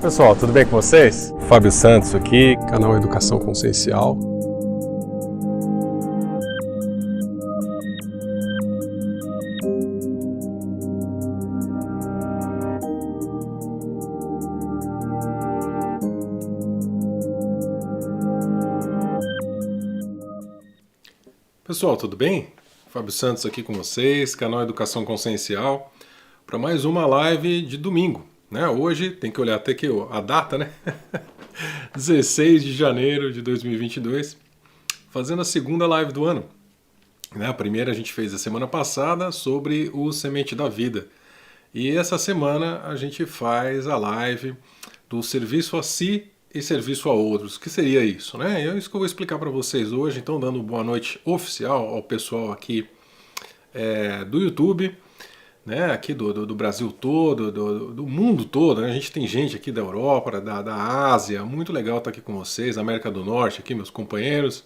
Pessoal, tudo bem com vocês? Fábio Santos aqui, canal Educação Consciencial. Pessoal, tudo bem? Fábio Santos aqui com vocês, canal Educação Consciencial, para mais uma live de domingo. Hoje tem que olhar até que a data, né? 16 de janeiro de 2022, fazendo a segunda live do ano. A primeira a gente fez a semana passada sobre o Semente da Vida. E essa semana a gente faz a live do serviço a si e serviço a outros. O que seria isso, né? É isso que eu vou explicar para vocês hoje. Então, dando boa noite oficial ao pessoal aqui do YouTube, né, aqui do Brasil todo, do mundo todo, né? A gente tem gente aqui da Europa, da Ásia, muito legal estar aqui com vocês, América do Norte aqui, meus companheiros,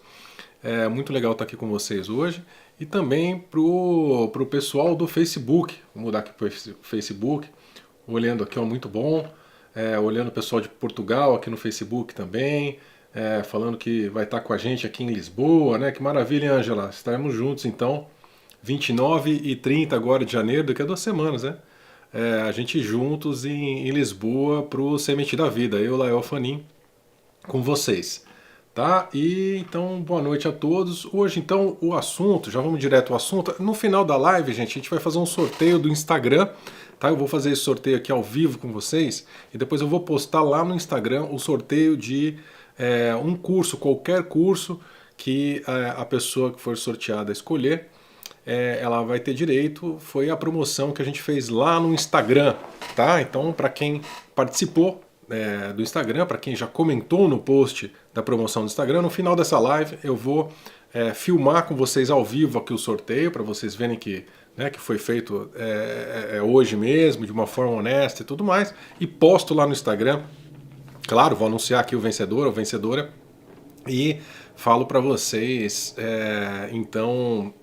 muito legal estar aqui com vocês hoje, e também pro pessoal do Facebook, vou mudar aqui para o Facebook, olhando aqui, muito bom, olhando o pessoal de Portugal aqui no Facebook também, falando que vai estar com a gente aqui em Lisboa, né, que maravilha, hein, Ângela, estaremos juntos então, 29 e 30 agora de janeiro, daqui a 2 semanas, né? A gente juntos em Lisboa pro Semente da Vida, eu, Lael Fanin, com vocês, tá? E então, boa noite a todos. Hoje, então, o assunto, já vamos direto ao assunto. No final da live, gente, a gente vai fazer um sorteio do Instagram, tá? Eu vou fazer esse sorteio aqui ao vivo com vocês e depois eu vou postar lá no Instagram o sorteio de um curso, qualquer curso que a pessoa que for sorteada escolher, ela vai ter direito. Foi a promoção que a gente fez lá no Instagram, tá? Então, para quem participou do Instagram, para quem já comentou no post da promoção do Instagram, no final dessa live eu vou filmar com vocês ao vivo aqui o sorteio, para vocês verem que foi feito hoje mesmo, de uma forma honesta e tudo mais, e posto lá no Instagram. Claro, vou anunciar aqui o vencedor ou vencedora e falo para vocês, então...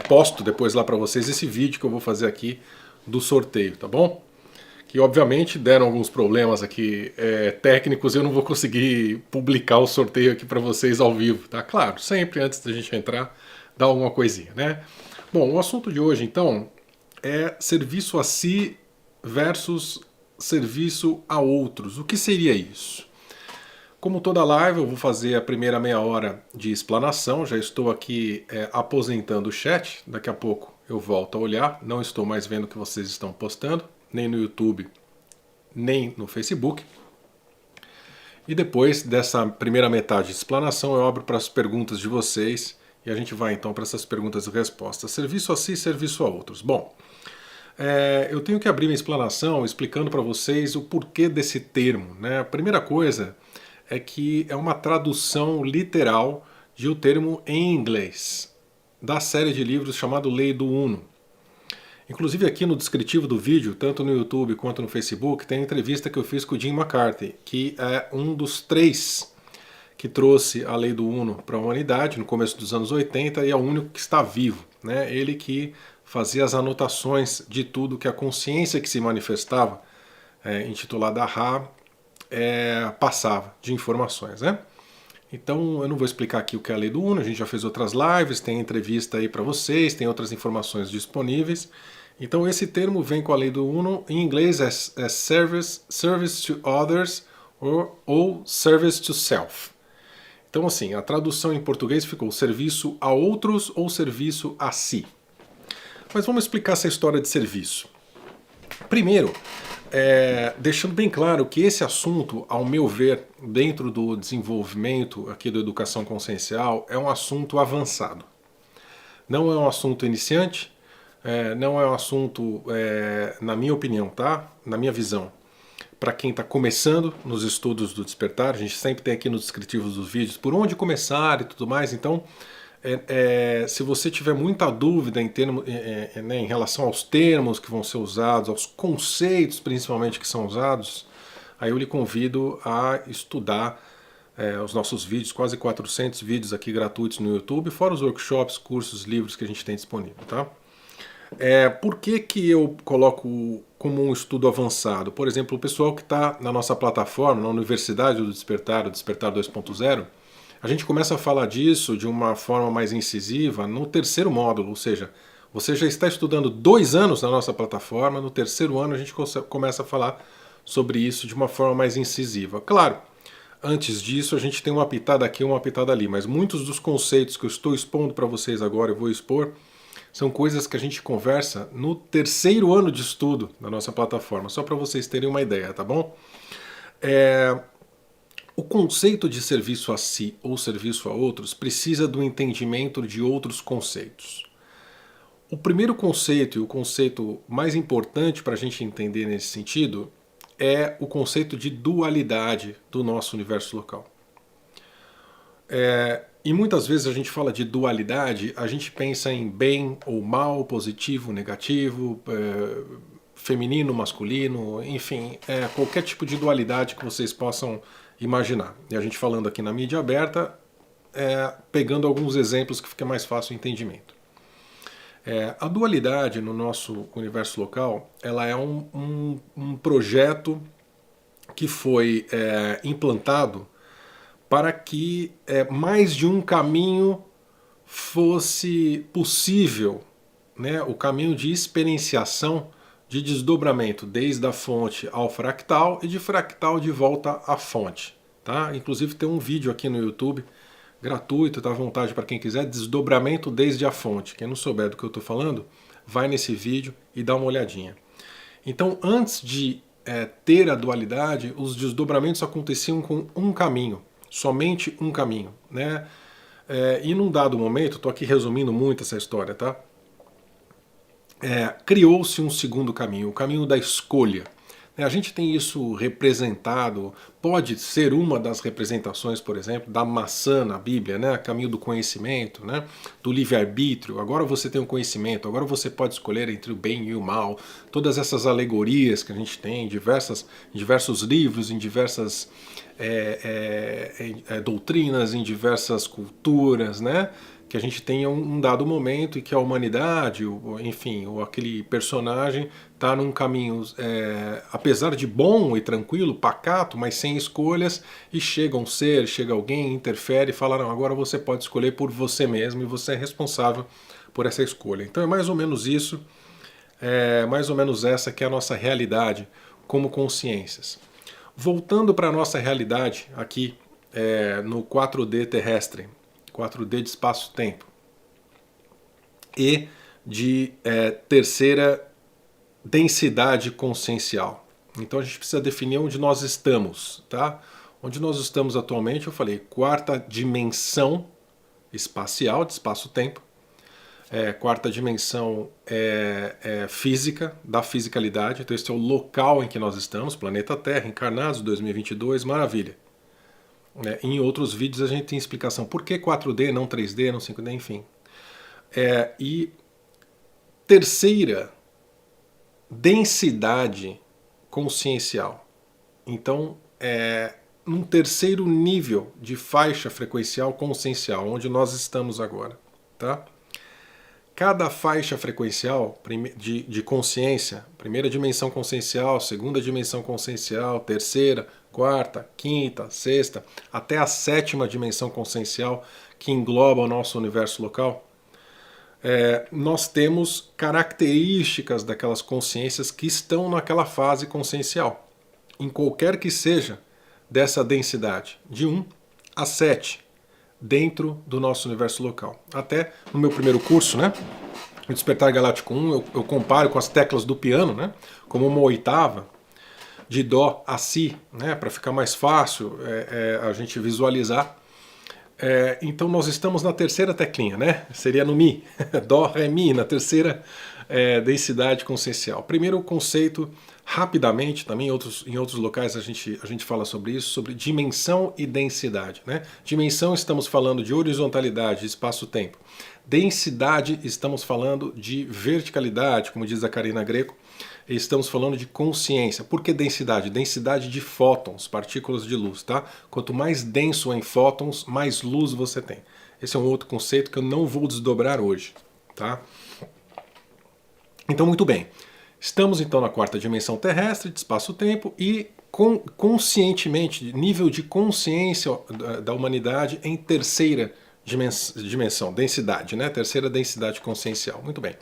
posto depois lá para vocês esse vídeo que eu vou fazer aqui do sorteio, tá bom? Que obviamente deram alguns problemas aqui técnicos, eu não vou conseguir publicar o sorteio aqui para vocês ao vivo, tá? Claro, sempre antes da gente entrar, dá alguma coisinha, né? Bom, o assunto de hoje então é serviço a si versus serviço a outros. O que seria isso? Como toda live, eu vou fazer a primeira meia hora de explanação. Já estou aqui aposentando o chat. Daqui a pouco eu volto a olhar. Não estou mais vendo o que vocês estão postando, nem no YouTube, nem no Facebook. E depois dessa primeira metade de explanação, eu abro para as perguntas de vocês. E a gente vai então para essas perguntas e respostas. Serviço a si, serviço a outros. Bom, eu tenho que abrir minha explanação explicando para vocês o porquê desse termo, né? A primeira coisa é que é uma tradução literal de um termo em inglês, da série de livros chamado Lei do Uno. Inclusive aqui no descritivo do vídeo, tanto no YouTube quanto no Facebook, tem a entrevista que eu fiz com o Jim McCarthy, que é um dos 3 que trouxe a Lei do Uno para a humanidade no começo dos anos 80 e é o único que está vivo, né? Ele que fazia as anotações de tudo que a consciência que se manifestava, intitulada Ra, passava de informações, né? Então eu não vou explicar aqui o que é a Lei do Uno, a gente já fez outras lives, tem entrevista aí para vocês, tem outras informações disponíveis. Então esse termo vem com a Lei do Uno, em inglês é service to others ou service to self. Então assim, a tradução em português ficou serviço a outros ou serviço a si. Mas vamos explicar essa história de serviço. Primeiro, deixando bem claro que esse assunto, ao meu ver, dentro do desenvolvimento aqui da educação consciencial, é um assunto avançado. Não é um assunto iniciante, não é um assunto, na minha opinião, tá? Na minha visão, para quem está começando nos estudos do despertar, a gente sempre tem aqui nos descritivos dos vídeos por onde começar e tudo mais, então... se você tiver muita dúvida em relação aos termos que vão ser usados, aos conceitos principalmente que são usados, aí eu lhe convido a estudar os nossos vídeos, quase 400 vídeos aqui gratuitos no YouTube, fora os workshops, cursos, livros que a gente tem disponível, tá? Por que eu coloco como um estudo avançado? Por exemplo, o pessoal que está na nossa plataforma, na Universidade do Despertar, o Despertar 2.0, a gente começa a falar disso de uma forma mais incisiva no terceiro módulo, ou seja, você já está estudando 2 anos na nossa plataforma, no terceiro ano a gente começa a falar sobre isso de uma forma mais incisiva. Claro, antes disso a gente tem uma pitada aqui, uma pitada ali, mas muitos dos conceitos que eu estou expondo para vocês agora, eu vou expor, são coisas que a gente conversa no terceiro ano de estudo da nossa plataforma, só para vocês terem uma ideia, tá bom? O conceito de serviço a si ou serviço a outros precisa do entendimento de outros conceitos. O primeiro conceito e o conceito mais importante para a gente entender nesse sentido é o conceito de dualidade do nosso universo local. E muitas vezes a gente fala de dualidade, a gente pensa em bem ou mal, positivo, negativo, feminino, masculino, enfim, qualquer tipo de dualidade que vocês possam imaginar. E a gente falando aqui na mídia aberta, pegando alguns exemplos que fica mais fácil o entendimento. A dualidade no nosso universo local, ela é um projeto que foi implantado para que mais de um caminho fosse possível, né? O caminho de experienciação, de desdobramento, desde a fonte ao fractal e de fractal de volta à fonte. Tá? Inclusive tem um vídeo aqui no YouTube, gratuito, tá à vontade para quem quiser, desdobramento desde a fonte. Quem não souber do que eu estou falando, vai nesse vídeo e dá uma olhadinha. Então, antes de ter a dualidade, os desdobramentos aconteciam com um caminho, somente um caminho, né? E num dado momento, estou aqui resumindo muito essa história, tá? Criou-se um segundo caminho, o caminho da escolha. A gente tem isso representado, pode ser uma das representações, por exemplo, da maçã na Bíblia, né? Caminho do conhecimento, né? Do livre-arbítrio. Agora você tem o conhecimento, agora você pode escolher entre o bem e o mal. Todas essas alegorias que a gente tem em diversos livros, em diversas doutrinas, em diversas culturas, né? Que a gente tenha um dado momento e que a humanidade, enfim, ou aquele personagem está num caminho, apesar de bom e tranquilo, pacato, mas sem escolhas, e chega um ser, chega alguém, interfere e fala, não, agora você pode escolher por você mesmo e você é responsável por essa escolha. Então é mais ou menos isso, mais ou menos essa que é a nossa realidade como consciências. Voltando para a nossa realidade aqui no 4D terrestre, 4D de espaço-tempo e de terceira densidade consciencial. Então a gente precisa definir onde nós estamos, tá? Onde nós estamos atualmente, eu falei, quarta dimensão espacial, de espaço-tempo. Quarta dimensão física, da fisicalidade. Então esse é o local em que nós estamos, planeta Terra, encarnados, 2022, maravilha. Em outros vídeos a gente tem explicação por que 4D, não 3D, não 5D, enfim. E terceira, densidade consciencial. Então, num terceiro nível de faixa frequencial consciencial, onde nós estamos agora. Tá? Cada faixa frequencial de consciência, primeira dimensão consciencial, segunda dimensão consciencial, terceira, quarta, quinta, sexta, até a sétima dimensão consciencial que engloba o nosso universo local, nós temos características daquelas consciências que estão naquela fase consciencial, em qualquer que seja dessa densidade, de 1 a 7, dentro do nosso universo local. Até no meu primeiro curso, né, o Despertar Galáctico 1, eu comparo com as teclas do piano, né, como uma oitava, de Dó a Si, né, para ficar mais fácil a gente visualizar. Então nós estamos na terceira teclinha, né? Seria no Mi, Dó, Ré, Mi, na terceira densidade consciencial. Primeiro conceito, rapidamente, também em outros locais a gente fala sobre isso, sobre dimensão e densidade. Né? Dimensão, estamos falando de horizontalidade, espaço-tempo. Densidade, estamos falando de verticalidade, como diz a Karina Greco, e estamos falando de consciência. Por que densidade? Densidade de fótons, partículas de luz. Tá? Quanto mais denso em fótons, mais luz você tem. Esse é um outro conceito que eu não vou desdobrar hoje. Tá? Então, muito bem. Estamos então na quarta dimensão terrestre, de espaço-tempo, e conscientemente, nível de consciência da humanidade em terceira dimensão, densidade, né? Terceira densidade consciencial. Muito bem.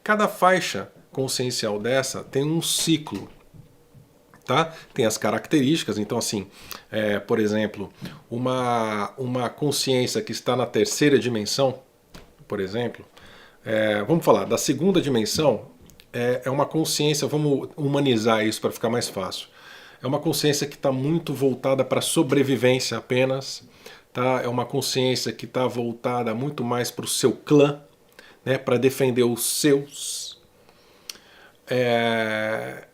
Cada faixa consciencial dessa tem um ciclo, tá? Tem as características, então assim, por exemplo, uma consciência que está na terceira dimensão, por exemplo, vamos falar da segunda dimensão, é uma consciência, vamos humanizar isso para ficar mais fácil. É uma consciência que está muito voltada para a sobrevivência apenas, tá? É uma consciência que está voltada muito mais para o seu clã, né? Para defender os seus.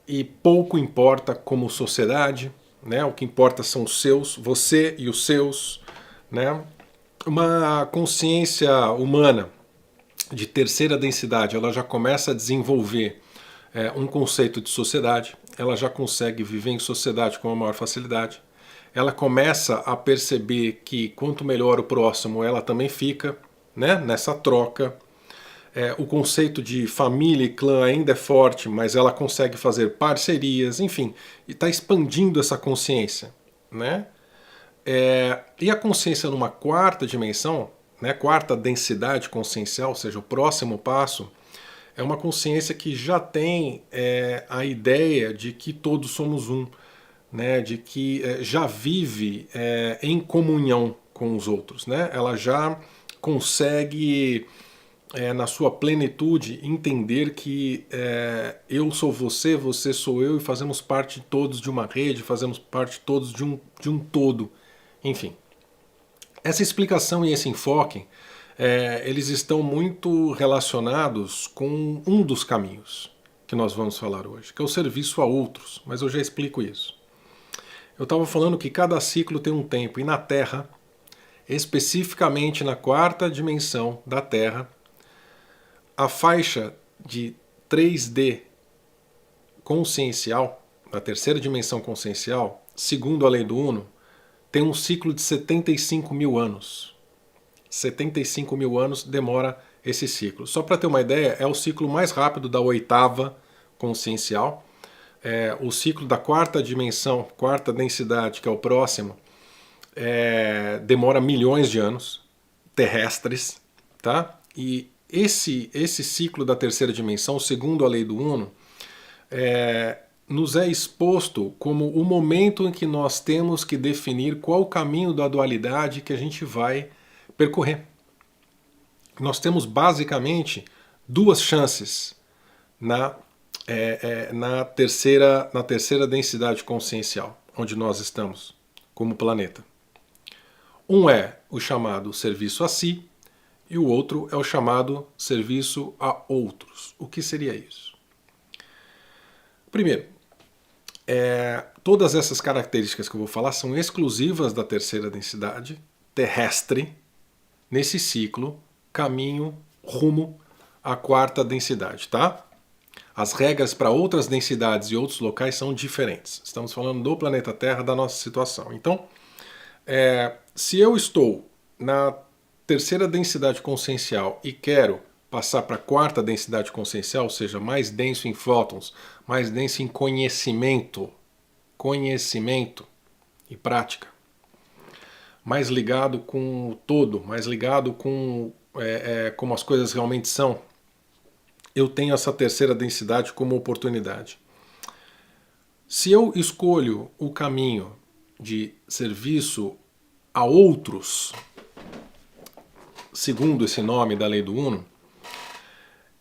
E pouco importa como sociedade, né? O que importa são os seus, você e os seus, né? Uma consciência humana de terceira densidade, ela já começa a desenvolver um conceito de sociedade, ela já consegue viver em sociedade com uma maior facilidade, ela começa a perceber que quanto melhor o próximo, ela também fica, né, nessa troca. O conceito de família e clã ainda é forte, mas ela consegue fazer parcerias, enfim, e está expandindo essa consciência, né? E a consciência numa quarta dimensão, né, quarta densidade consciencial, ou seja, o próximo passo, é uma consciência que já tem a ideia de que todos somos um, né, de que já vive em comunhão com os outros, né? Ela já consegue, na sua plenitude, entender que eu sou você, você sou eu, e fazemos parte todos de uma rede, fazemos parte todos de um todo, enfim. Essa explicação e esse enfoque, eles estão muito relacionados com um dos caminhos que nós vamos falar hoje, que é o serviço a outros, mas eu já explico isso. Eu estava falando que cada ciclo tem um tempo, e na Terra, especificamente na quarta dimensão da Terra, a faixa de 3D consciencial, na terceira dimensão consciencial, segundo a lei do Uno, tem um ciclo de 75 mil anos. 75 mil anos demora esse ciclo. Só para ter uma ideia, é o ciclo mais rápido da oitava consciencial. O ciclo da quarta dimensão, quarta densidade, que é o próximo, demora milhões de anos terrestres, tá? E esse ciclo da terceira dimensão, segundo a lei do Uno, nos é exposto como o momento em que nós temos que definir qual o caminho da dualidade que a gente vai percorrer. Nós temos basicamente duas chances na terceira densidade consciencial, onde nós estamos como planeta. Um é o chamado serviço a si e o outro é o chamado serviço a outros. O que seria isso? Primeiro, todas essas características que eu vou falar são exclusivas da terceira densidade terrestre nesse ciclo caminho rumo à quarta densidade, tá? As regras para outras densidades e outros locais são diferentes. Estamos falando do planeta Terra, da nossa situação. Então, se eu estou na terceira densidade consciencial e quero passar para a quarta densidade consciencial, ou seja, mais denso em fótons, mais denso em conhecimento e prática, mais ligado com o todo, mais ligado com como as coisas realmente são, eu tenho essa terceira densidade como oportunidade. Se eu escolho o caminho de serviço a outros, segundo esse nome da lei do Uno,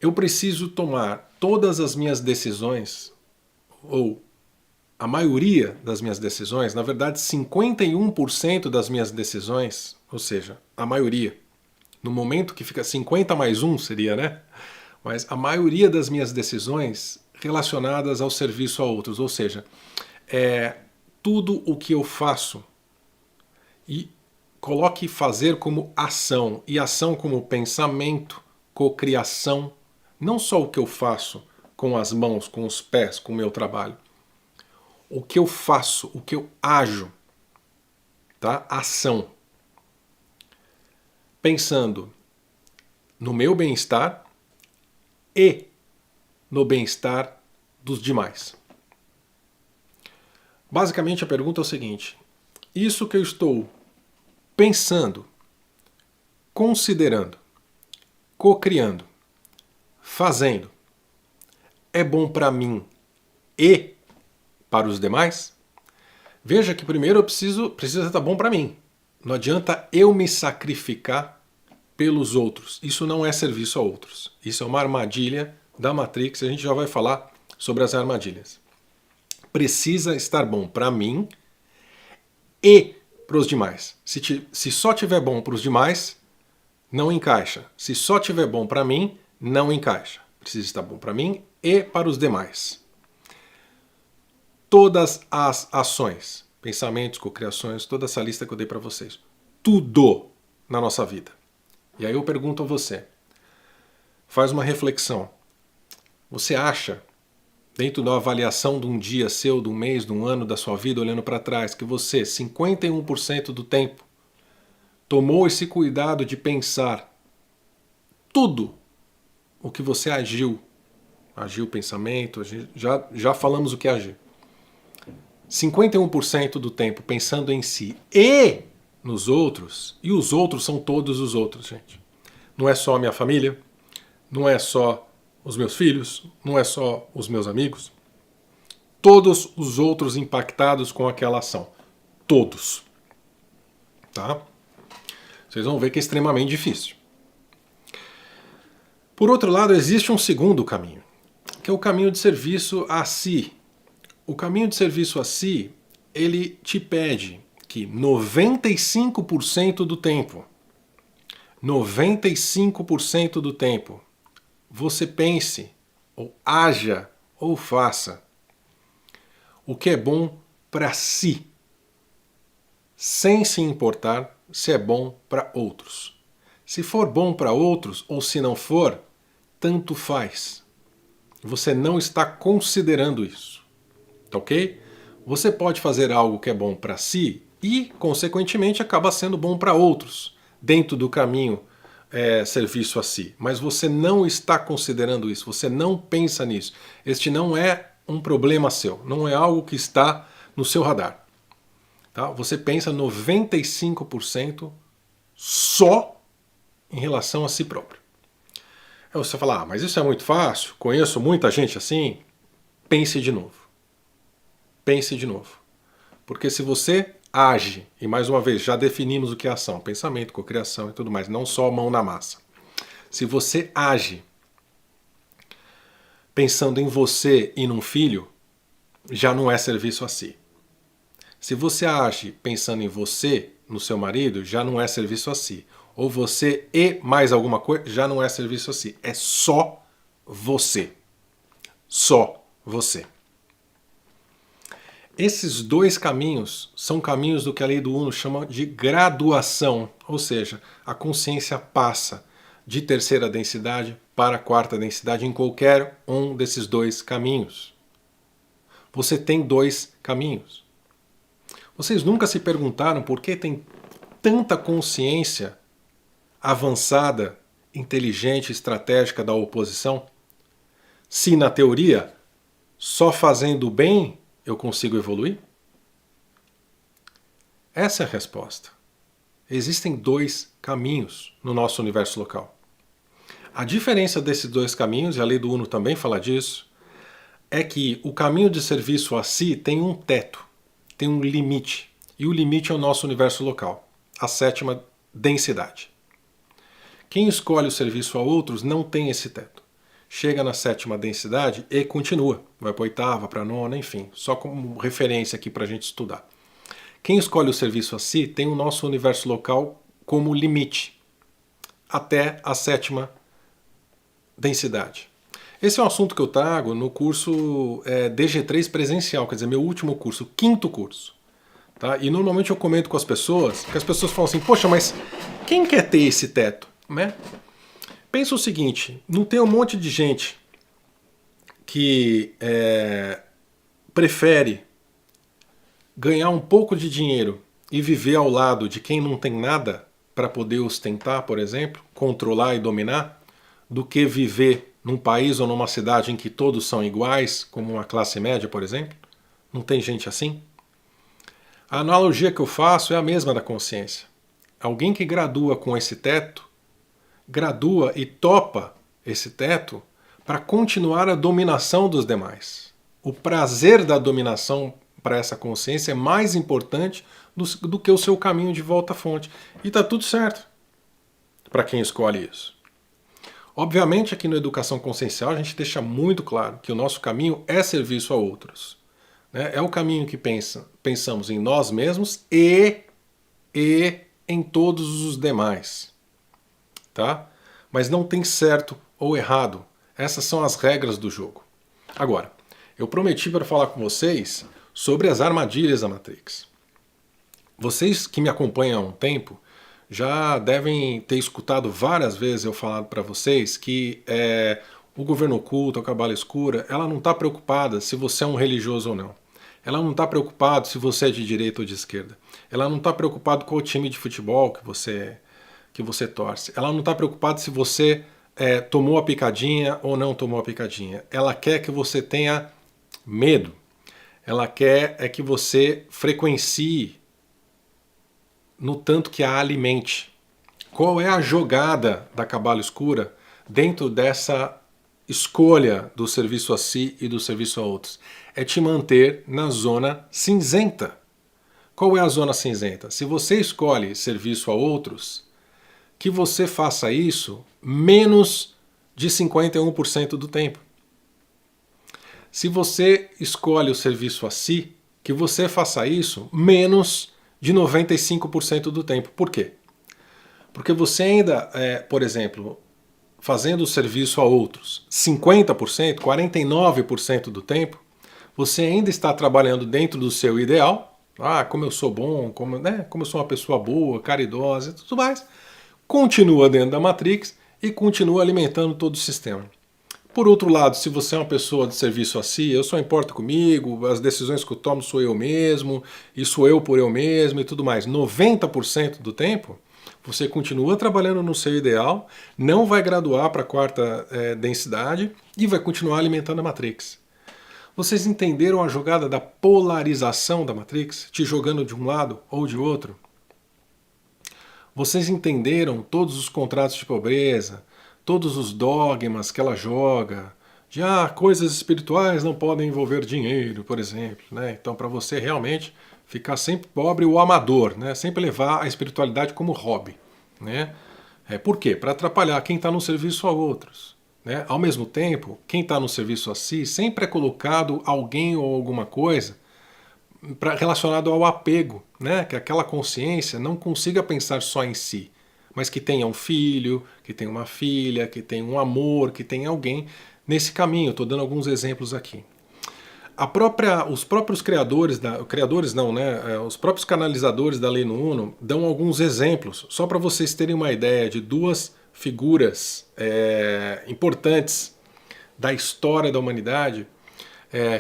eu preciso tomar todas as minhas decisões, ou a maioria das minhas decisões, na verdade 51% das minhas decisões, ou seja, a maioria, no momento que fica 50 mais 1 seria, né? Mas a maioria das minhas decisões relacionadas ao serviço a outros, ou seja, tudo o que eu faço, e coloque fazer como ação, e ação como pensamento, cocriação, não só o que eu faço com as mãos, com os pés, com o meu trabalho, o que eu faço, o que eu ajo, tá? Ação. Pensando no meu bem-estar e no bem-estar dos demais? Basicamente a pergunta é o seguinte: isso que eu estou pensando, considerando, cocriando, fazendo, é bom para mim e para os demais? Veja que primeiro precisa estar bom para mim. Não adianta eu me sacrificar pelos outros. Isso não é serviço a outros. Isso é uma armadilha da Matrix. A gente já vai falar sobre as armadilhas. Precisa estar bom para mim e para os demais. Se só tiver bom para os demais, não encaixa. Se só tiver bom para mim, não encaixa. Precisa estar bom para mim e para os demais. Todas as ações, pensamentos, cocriações, toda essa lista que eu dei para vocês. Tudo na nossa vida. E aí eu pergunto a você, faz uma reflexão. Você acha, dentro da avaliação de um dia seu, de um mês, de um ano da sua vida, olhando para trás, que você, 51% do tempo, tomou esse cuidado de pensar tudo o que você agiu? Agiu pensamento, já falamos o que é agir. 51% do tempo pensando em si e nos outros, e os outros são todos os outros, gente. Não é só a minha família, não é só os meus filhos, não é só os meus amigos. Todos os outros impactados com aquela ação. Todos. Tá? Vocês vão ver que é extremamente difícil. Por outro lado, existe um segundo caminho, que é o caminho de serviço a si. O caminho de serviço a si, ele te pede que 95% do tempo, 95% do tempo, você pense, ou haja, ou faça o que é bom para si, sem se importar se é bom para outros. Se for bom para outros, ou se não for, tanto faz. Você não está considerando isso. Tá ok? Você pode fazer algo que é bom para si e, consequentemente, acaba sendo bom para outros, dentro do caminho serviço a si. Mas você não está considerando isso, você não pensa nisso. Este não é um problema seu, não é algo que está no seu radar. Tá? Você pensa 95% só em relação a si próprio. Aí você fala, mas isso é muito fácil, conheço muita gente assim. Pense de novo. Pense de novo. Porque se você age, e mais uma vez, já definimos o que é ação, pensamento, cocriação e tudo mais, não só a mão na massa. Se você age pensando em você e num filho, já não é serviço a si. Se você age pensando em você, no seu marido, já não é serviço a si. Ou você e mais alguma coisa, já não é serviço a si. É só você. Só você. Esses dois caminhos são caminhos do que a lei do Uno chama de graduação, ou seja, a consciência passa de terceira densidade para quarta densidade em qualquer um desses dois caminhos. Você tem dois caminhos. Vocês nunca se perguntaram por que tem tanta consciência avançada, inteligente, estratégica da oposição? Se na teoria, só fazendo o bem eu consigo evoluir? Essa é a resposta. Existem dois caminhos no nosso universo local. A diferença desses dois caminhos, e a lei do Uno também fala disso, é que o caminho de serviço a si tem um teto, tem um limite. E o limite é o nosso universo local, a sétima densidade. Quem escolhe o serviço a outros não tem esse teto. Chega na sétima densidade e continua. Vai para a oitava, para a nona, enfim. Só como referência aqui para a gente estudar. Quem escolhe o serviço a si tem o nosso universo local como limite. Até a sétima densidade. Esse é um assunto que eu trago no curso DG3 presencial, quer dizer, meu último curso, quinto curso. Tá? E normalmente eu comento com as pessoas, que as pessoas falam assim, poxa, mas quem quer ter esse teto? Né? Pensa o seguinte, não tem um monte de gente que prefere ganhar um pouco de dinheiro e viver ao lado de quem não tem nada para poder ostentar, por exemplo, controlar e dominar, do que viver num país ou numa cidade em que todos são iguais, como uma classe média, por exemplo? Não tem gente assim? A analogia que eu faço é a mesma da consciência. Alguém que gradua com esse teto, gradua e topa esse teto para continuar a dominação dos demais. O prazer da dominação para essa consciência é mais importante do que o seu caminho de volta à fonte. E está tudo certo para quem escolhe isso. Obviamente, aqui no Educação Consciencial, a gente deixa muito claro que o nosso caminho é serviço a outros. Né? É o caminho que pensamos em nós mesmos e em todos os demais. Tá? Mas não tem certo ou errado. Essas são as regras do jogo. Agora, eu prometi para falar com vocês sobre as armadilhas da Matrix. Vocês que me acompanham há um tempo já devem ter escutado várias vezes eu falar para vocês que o governo oculto, a cabala escura, ela não está preocupada se você é um religioso ou não. Ela não está preocupada se você é de direita ou de esquerda. Ela não está preocupada com o time de futebol que você torce. Ela não está preocupada se você tomou a picadinha ou não tomou a picadinha. Ela quer que você tenha medo. Ela quer que você frequencie no tanto que a alimente. Qual é a jogada da cabala escura dentro dessa escolha do serviço a si e do serviço a outros? É te manter na zona cinzenta. Qual é a zona cinzenta? Se você escolhe serviço a outros, que você faça isso menos de 51% do tempo. Se você escolhe o serviço a si, que você faça isso menos de 95% do tempo. Por quê? Porque você ainda, por exemplo, fazendo o serviço a outros 50%, 49% do tempo, você ainda está trabalhando dentro do seu ideal. Como eu sou bom, como eu sou uma pessoa boa, caridosa e tudo mais. Continua dentro da Matrix e continua alimentando todo o sistema. Por outro lado, se você é uma pessoa de serviço a si, eu só importo comigo, as decisões que eu tomo sou eu mesmo, e sou eu por eu mesmo e tudo mais. 90% do tempo, você continua trabalhando no seu ideal, não vai graduar para a quarta densidade e vai continuar alimentando a Matrix. Vocês entenderam a jogada da polarização da Matrix? Te jogando de um lado ou de outro? Vocês entenderam todos os contratos de pobreza, todos os dogmas que ela joga, de coisas espirituais não podem envolver dinheiro, por exemplo. Né? Então, para você realmente ficar sempre pobre ou amador, né? Sempre levar a espiritualidade como hobby. Né? Por quê? Para atrapalhar quem está no serviço a outros. Né? Ao mesmo tempo, quem está no serviço a si sempre é colocado alguém ou alguma coisa relacionado ao apego, né? Que aquela consciência não consiga pensar só em si, mas que tenha um filho, que tenha uma filha, que tenha um amor, que tenha alguém nesse caminho. Estou dando alguns exemplos aqui. Os próprios os próprios canalizadores da Lei no Uno dão alguns exemplos, só para vocês terem uma ideia de duas figuras importantes da história da humanidade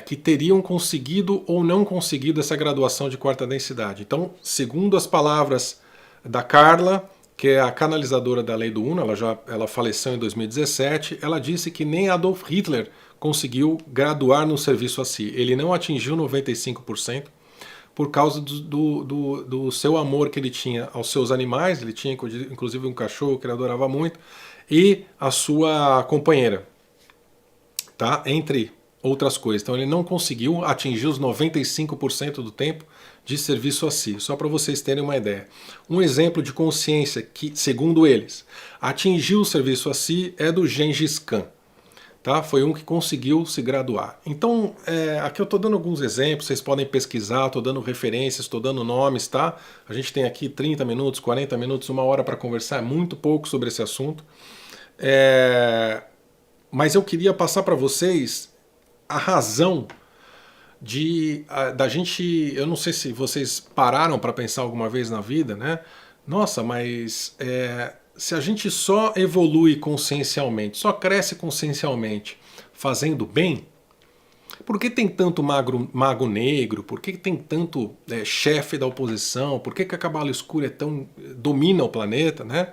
que teriam conseguido ou não conseguido essa graduação de quarta densidade. Então, segundo as palavras da Carla, que é a canalizadora da Lei do Uno, ela faleceu em 2017, ela disse que nem Adolf Hitler conseguiu graduar no serviço a si. Ele não atingiu 95% por causa do seu amor que ele tinha aos seus animais. Ele tinha inclusive um cachorro que ele adorava muito, e a sua companheira, tá? Entre outras coisas. Então ele não conseguiu atingir os 95% do tempo de serviço a si, só para vocês terem uma ideia. Um exemplo de consciência que, segundo eles, atingiu o serviço a si é do Gengis Khan. Tá? Foi um que conseguiu se graduar. Então, aqui eu estou dando alguns exemplos, vocês podem pesquisar, estou dando referências, estou dando nomes, tá? A gente tem aqui 30 minutos, 40 minutos, 1 hora para conversar, é muito pouco sobre esse assunto. Mas eu queria passar para vocês a razão da gente. Eu não sei se vocês pararam para pensar alguma vez na vida, né? Nossa, mas se a gente só evolui consciencialmente, só cresce consciencialmente fazendo bem, por que tem tanto mago negro? Por que tem tanto chefe da oposição? Por que a cabala escura domina o planeta, né?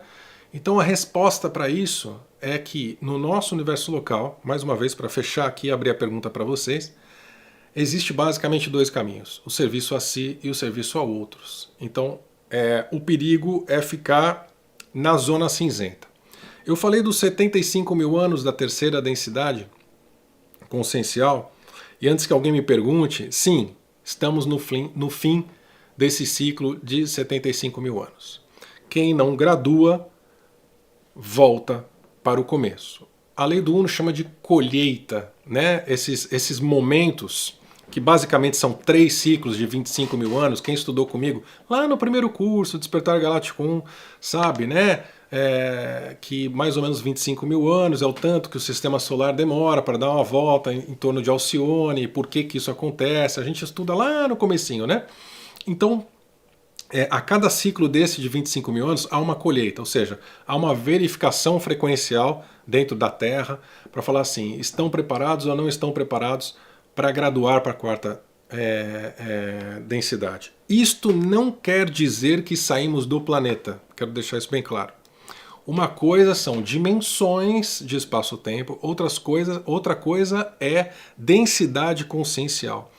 Então a resposta para isso é que no nosso universo local, mais uma vez para fechar aqui e abrir a pergunta para vocês, existe basicamente dois caminhos, o serviço a si e o serviço a outros. Então o perigo é ficar na zona cinzenta. Eu falei dos 75 mil anos da terceira densidade consciencial, e antes que alguém me pergunte, sim, estamos no fim desse ciclo de 75 mil anos. Quem não gradua, volta para o começo. A lei do Uno chama de colheita, né? Esses momentos, que basicamente são 3 ciclos de 25 mil anos. Quem estudou comigo lá no primeiro curso, Despertar Galáctico 1, sabe, né? Que mais ou menos 25 mil anos é o tanto que o sistema solar demora para dar uma volta em torno de Alcione, e por que isso acontece. A gente estuda lá no comecinho, né? Então, a cada ciclo desse de 25 mil anos há uma colheita, ou seja, há uma verificação frequencial dentro da Terra para falar assim, estão preparados ou não estão preparados para graduar para a quarta densidade. Isto não quer dizer que saímos do planeta, quero deixar isso bem claro. Uma coisa são dimensões de espaço-tempo, outra coisa é densidade consciencial.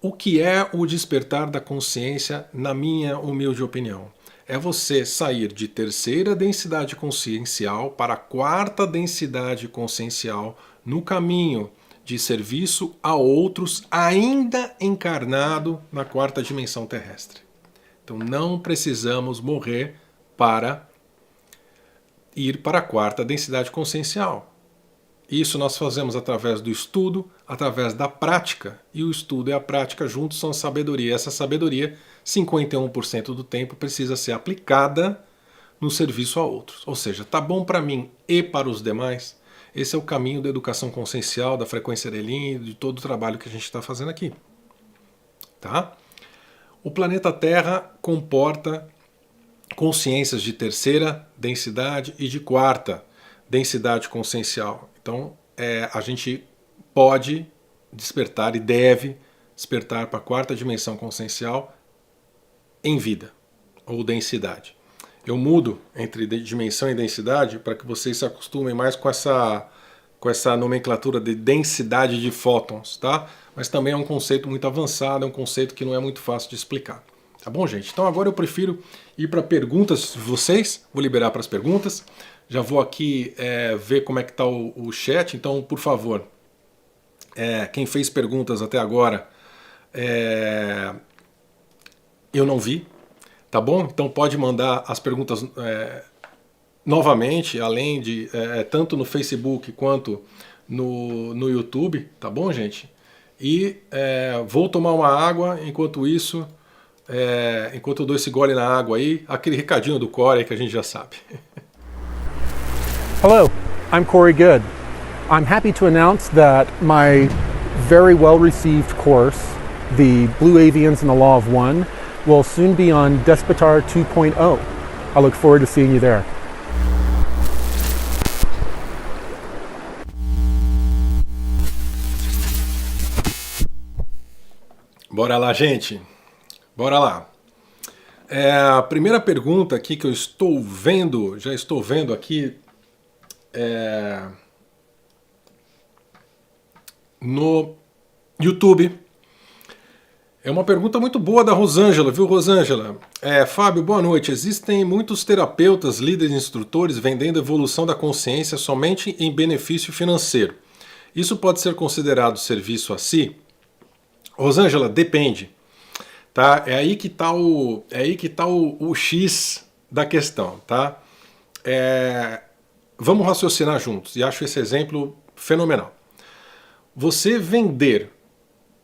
O que é o despertar da consciência, na minha humilde opinião? É você sair de terceira densidade consciencial para a quarta densidade consciencial no caminho de serviço a outros, ainda encarnado na quarta dimensão terrestre. Então não precisamos morrer para ir para a quarta densidade consciencial. Isso nós fazemos através do estudo, através da prática, e o estudo e a prática juntos são sabedoria. Essa sabedoria, 51% do tempo, precisa ser aplicada no serviço a outros. Ou seja, tá bom para mim e para os demais? Esse é o caminho da educação consciencial, da frequência Erelim e de todo o trabalho que a gente está fazendo aqui. Tá? O planeta Terra comporta consciências de terceira densidade e de quarta densidade consciencial. Então, a gente pode despertar e deve despertar para a quarta dimensão consciencial em vida, ou densidade. Eu mudo entre dimensão e densidade para que vocês se acostumem mais com essa nomenclatura de densidade de fótons, tá? Mas também é um conceito muito avançado, é um conceito que não é muito fácil de explicar. Tá bom, gente? Então agora eu prefiro ir para perguntas de vocês, vou liberar para as perguntas. Já vou aqui ver como é que está o chat, então, por favor, quem fez perguntas até agora, eu não vi, tá bom? Então pode mandar as perguntas novamente, além de tanto no Facebook quanto no YouTube, tá bom, gente? E vou tomar uma água, enquanto isso, enquanto eu dou esse gole na água aí, aquele recadinho do Corey que a gente já sabe. Hello, I'm Corey Good. I'm happy to announce that my very well-received course, The Blue Avians and the Law of One, will soon be on Despertar 2.0. I look forward to seeing you there. Bora lá, gente. Bora lá. A primeira pergunta aqui que eu estou vendo, já estou vendo aqui no YouTube. É uma pergunta muito boa da Rosângela, viu, Rosângela? Fábio, boa noite. Existem muitos terapeutas, líderes e instrutores vendendo evolução da consciência somente em benefício financeiro. Isso pode ser considerado serviço a si? Rosângela, depende. Tá? É aí que está o X da questão. Tá? Vamos raciocinar juntos, e acho esse exemplo fenomenal. Você vender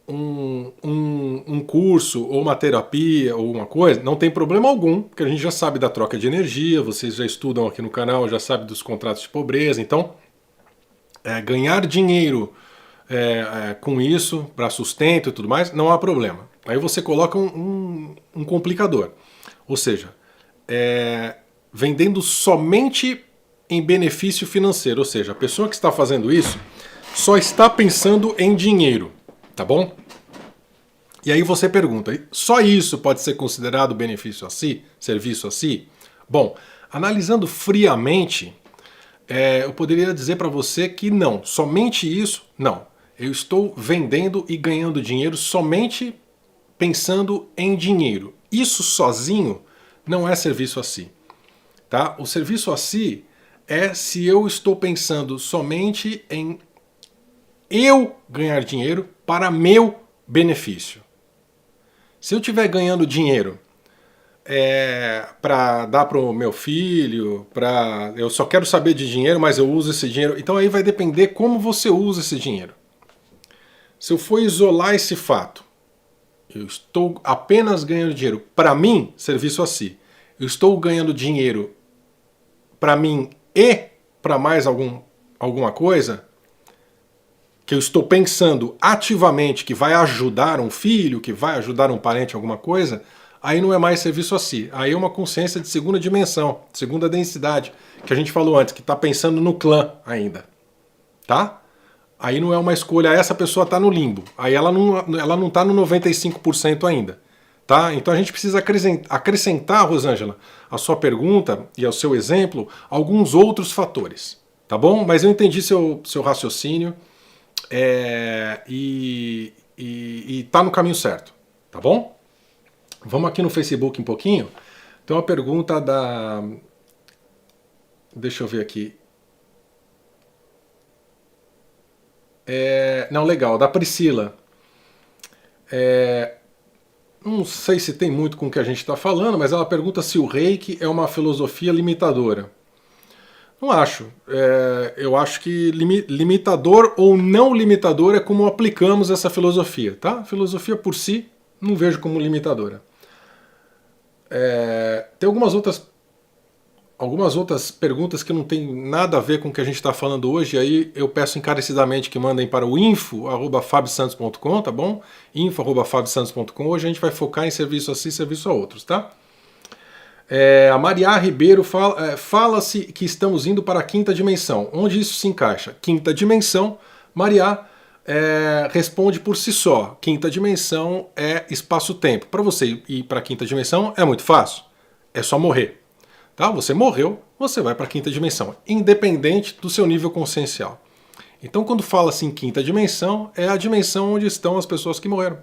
um curso ou uma terapia ou uma coisa, não tem problema algum, porque a gente já sabe da troca de energia, vocês já estudam aqui no canal, já sabem dos contratos de pobreza, então ganhar dinheiro com isso, para sustento e tudo mais, não há problema. Aí você coloca um complicador, ou seja, vendendo somente em benefício financeiro, ou seja, a pessoa que está fazendo isso só está pensando em dinheiro, tá bom? E aí você pergunta, só isso pode ser considerado benefício a si? Serviço a si? Bom, Analisando friamente, eu poderia dizer para você que não, somente isso, não. Eu estou vendendo e ganhando dinheiro somente pensando em dinheiro. Isso sozinho não é serviço a si. Tá? O serviço a si é se eu estou pensando somente em eu ganhar dinheiro para meu benefício. Se eu estiver ganhando dinheiro para dar para o meu filho, eu só quero saber de dinheiro, mas eu uso esse dinheiro. Então aí vai depender como você usa esse dinheiro. Se eu for isolar esse fato, eu estou apenas ganhando dinheiro para mim, serviço a si. Eu estou ganhando dinheiro para mim e para mais alguma coisa que eu estou pensando ativamente que vai ajudar um filho, que vai ajudar um parente, alguma coisa, aí não é mais serviço a si. Aí é uma consciência de segunda dimensão, segunda densidade, que a gente falou antes, que está pensando no clã ainda. Tá? Aí não é uma escolha, essa pessoa está no limbo. Aí ela não está no 95% ainda. Tá? Então a gente precisa acrescentar, Rosângela, a sua pergunta e ao seu exemplo, alguns outros fatores. Tá bom? Mas eu entendi seu raciocínio e tá no caminho certo. Tá bom? Vamos aqui no Facebook um pouquinho. Tem uma pergunta da... Deixa eu ver aqui. Não, legal, da Priscila. Não sei se tem muito com o que a gente está falando, mas ela pergunta se o Reiki é uma filosofia limitadora. Não acho. Eu acho que limitador ou não limitador é como aplicamos essa filosofia. Tá? A filosofia por si, não vejo como limitadora. Tem algumas outras perguntas que não tem nada a ver com o que a gente está falando hoje, aí eu peço encarecidamente que mandem para o info@fabsantos.com, tá bom? info@fabsantos.com. Hoje a gente vai focar em serviço a si, serviço a outros, tá? A Maria Ribeiro fala-se que estamos indo para a quinta dimensão. Onde isso se encaixa? Quinta dimensão, Maria responde por si só. Quinta dimensão é espaço-tempo. Para você ir para a quinta dimensão é muito fácil. É só morrer. Tá? Você morreu, você vai para a quinta dimensão, independente do seu nível consciencial. Então, quando fala assim quinta dimensão, é a dimensão onde estão as pessoas que morreram.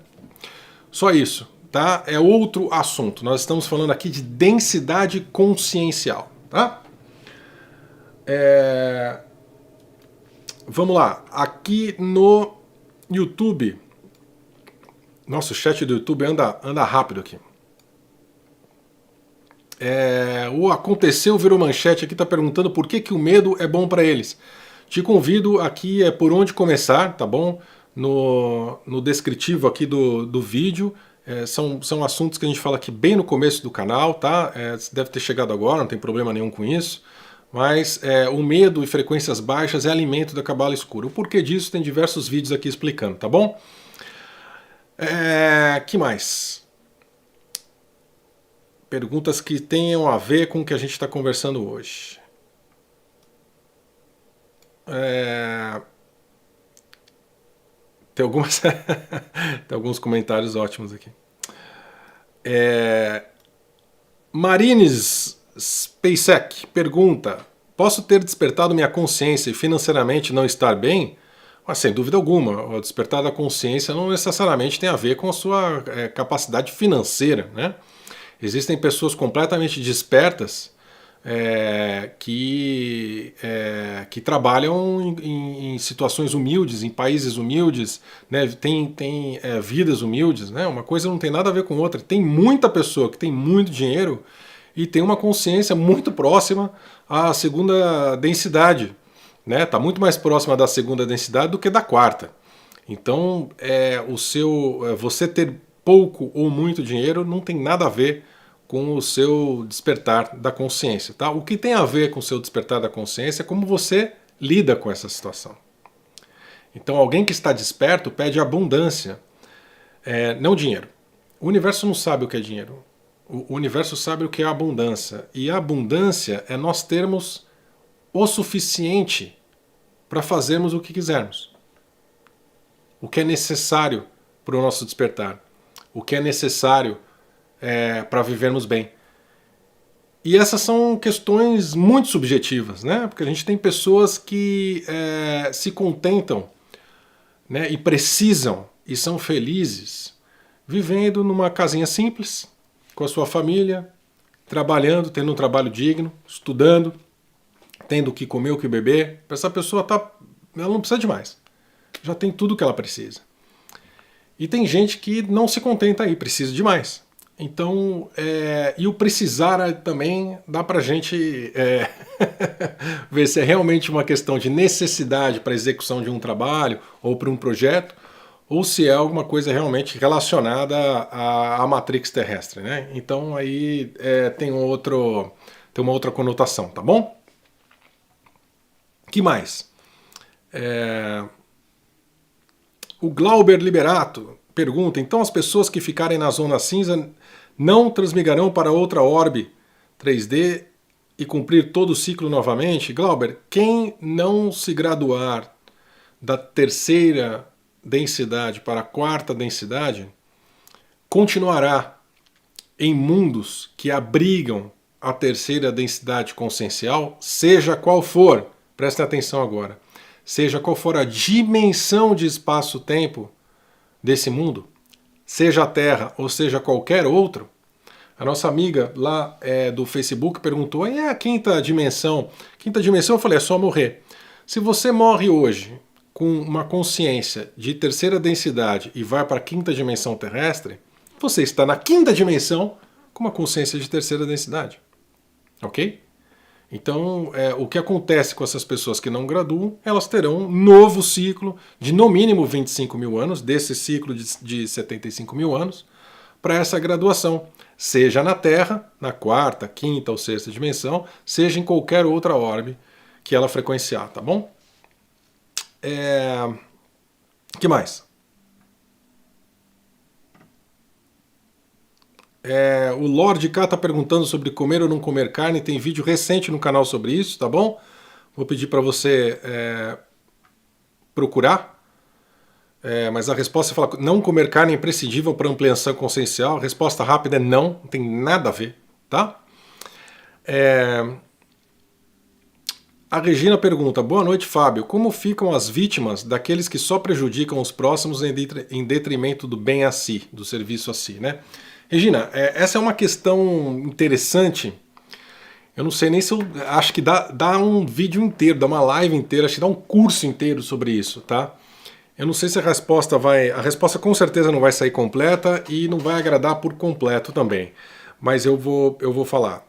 Só isso, tá? É outro assunto. Nós estamos falando aqui de densidade consciencial, tá? Vamos lá. Aqui no YouTube, nossa, o chat do YouTube anda rápido aqui. O Aconteceu virou manchete aqui, tá perguntando por que o medo é bom para eles. Te convido aqui por onde começar, tá bom? No descritivo aqui do vídeo. São assuntos que a gente fala aqui bem no começo do canal, tá? Você deve ter chegado agora, não tem problema nenhum com isso. Mas o medo e frequências baixas é alimento da cabala escura. O porquê disso tem diversos vídeos aqui explicando, tá bom? Que mais? Perguntas que tenham a ver com o que a gente está conversando hoje. Tem alguns comentários ótimos aqui. Marines Spacek pergunta: posso ter despertado minha consciência e financeiramente não estar bem? Mas, sem dúvida alguma, o despertar da consciência não necessariamente tem a ver com a sua capacidade financeira, né? Existem pessoas completamente despertas que trabalham em situações humildes, em países humildes, né? Tem vidas humildes, né? Uma coisa não tem nada a ver com outra. Tem muita pessoa que tem muito dinheiro e tem uma consciência muito próxima à segunda densidade, né? Tá muito mais próxima da segunda densidade do que da quarta. Então, você ter pouco ou muito dinheiro não tem nada a ver com o seu despertar da consciência, tá? O que tem a ver com o seu despertar da consciência é como você lida com essa situação. Então, alguém que está desperto pede abundância, não dinheiro. O universo não sabe o que é dinheiro. O universo sabe o que é abundância. E a abundância é nós termos o suficiente para fazermos o que quisermos. O que é necessário para o nosso despertar. O que é necessário para vivermos bem. E essas são questões muito subjetivas, né? Porque a gente tem pessoas que se contentam, né, e precisam e são felizes vivendo numa casinha simples, com a sua família, trabalhando, tendo um trabalho digno, estudando, tendo o que comer, o que beber. Essa pessoa ela não precisa de mais. Já tem tudo o que ela precisa. E tem gente que não se contenta aí, precisa de mais. Então, e o precisar também dá pra gente ver se é realmente uma questão de necessidade para a execução de um trabalho ou para um projeto, ou se é alguma coisa realmente relacionada à matrix terrestre, né? Então aí tem uma outra conotação, tá bom? Que mais? O Glauber Liberato pergunta, então as pessoas que ficarem na zona cinza não transmigrarão para outra orbe 3D e cumprir todo o ciclo novamente? Glauber, quem não se graduar da terceira densidade para a quarta densidade continuará em mundos que abrigam a terceira densidade consciencial, seja qual for, prestem atenção agora, seja qual for a dimensão de espaço-tempo desse mundo, seja a Terra ou seja qualquer outro. A nossa amiga lá do Facebook perguntou, e a quinta dimensão? Quinta dimensão, eu falei, é só morrer. Se você morre hoje com uma consciência de terceira densidade e vai para a quinta dimensão terrestre, você está na quinta dimensão com uma consciência de terceira densidade. Ok? Então, o que acontece com essas pessoas que não graduam, elas terão um novo ciclo de no mínimo 25 mil anos, desse ciclo de 75 mil anos, para essa graduação, seja na Terra, na quarta, quinta ou sexta dimensão, seja em qualquer outra orbe que ela frequenciar, tá bom? Que mais? O Lord K está perguntando sobre comer ou não comer carne. Tem vídeo recente no canal sobre isso, tá bom? Vou pedir para você procurar. Mas a resposta fala não comer carne é imprescindível para ampliação consciencial. A resposta rápida é não tem nada a ver, tá? A Regina pergunta, boa noite, Fábio. Como ficam as vítimas daqueles que só prejudicam os próximos em detrimento do bem a si, do serviço a si, né? Regina, essa é uma questão interessante. Eu não sei nem se eu... Acho que dá um vídeo inteiro, dá uma live inteira, acho que dá um curso inteiro sobre isso, tá? Eu não sei se a resposta vai... A resposta com certeza não vai sair completa e não vai agradar por completo também. Mas eu vou falar.